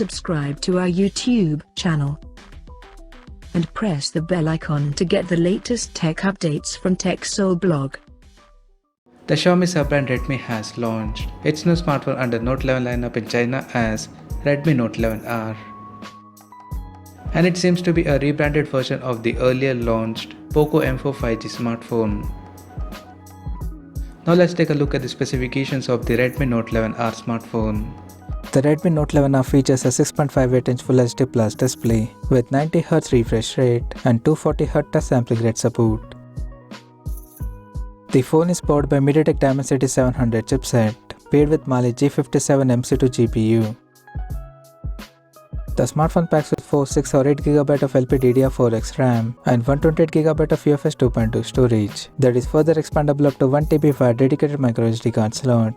subscribe to our YouTube channel and press the bell icon to get the latest tech updates from TechSole blog. The Xiaomi sub-brand Redmi has launched its new smartphone under Note 11 lineup in China as Redmi Note 11R. And it seems to be a rebranded version of the earlier launched Poco M4 5G smartphone. Now let's take a look at the specifications of the Redmi Note 11R smartphone. The Redmi Note 11R features a 6.58-inch Full HD Plus display with 90Hz refresh rate and 240Hz touch sampling rate support. The phone is powered by MediaTek Dimensity 700 chipset, paired with Mali G57 MC2 GPU. The smartphone packs with 4, 6 or 8GB of LPDDR4X RAM and 128GB of UFS 2.2 storage that is further expandable up to 1TB via dedicated microSD card slot.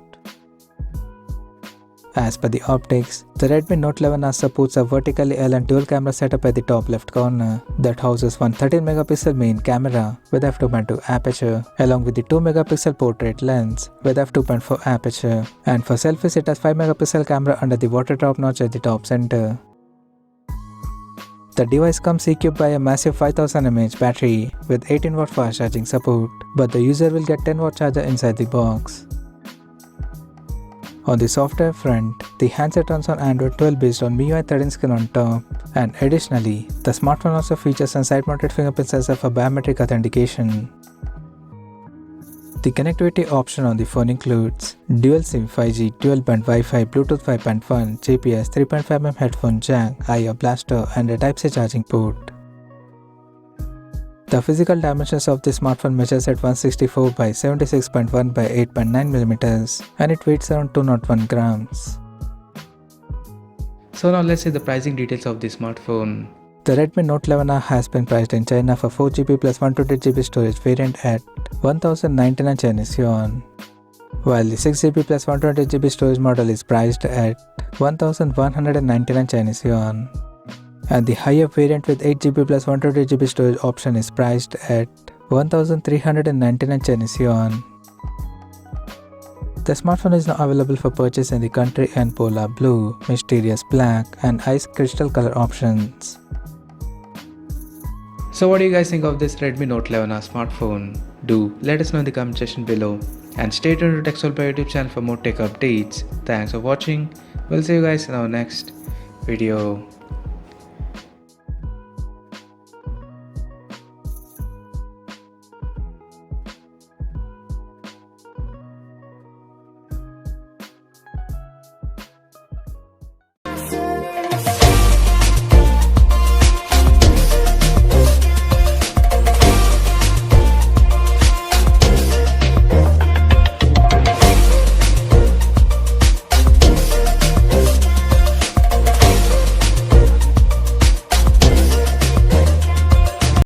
As per the optics, the Redmi Note 11R supports a vertically L and dual camera setup at the top left corner that houses one 13MP main camera with f2.2 aperture along with the 2MP portrait lens with f2.4 aperture, and for selfies it has 5MP camera under the water drop notch at the top center. The device comes equipped by a massive 5000 mAh battery with 18W fast charging support, but the user will get 10W charger inside the box. On the software front, the handset runs on Android 12 based on MIUI 13 skin on top, and additionally, the smartphone also features a side-mounted fingerprint sensor for biometric authentication. The connectivity option on the phone includes dual SIM 5G, dual band Wi-Fi, Bluetooth 5.1, GPS, 3.5mm headphone jack, IO blaster, and a Type-C charging port. The physical dimensions of the smartphone measures at 164 by 76.1 by 8.9mm and it weighs around 201 grams. So now let's see the pricing details of the smartphone. The Redmi Note 11R has been priced in China for 4GB plus 128GB storage variant at 1099 Chinese yuan, while the 6GB plus 128GB storage model is priced at 1199 Chinese yuan. And the higher variant with 8GB plus 128GB storage option is priced at 1399 Chinese yuan. The smartphone is now available for purchase in the country and polar blue, mysterious black, and ice crystal color options. So what do you guys think of this Redmi Note 11R smartphone? Do let us know in the comment section below, and stay tuned to TechSole YouTube channel for more tech updates. Thanks for watching. We'll see you guys in our next video.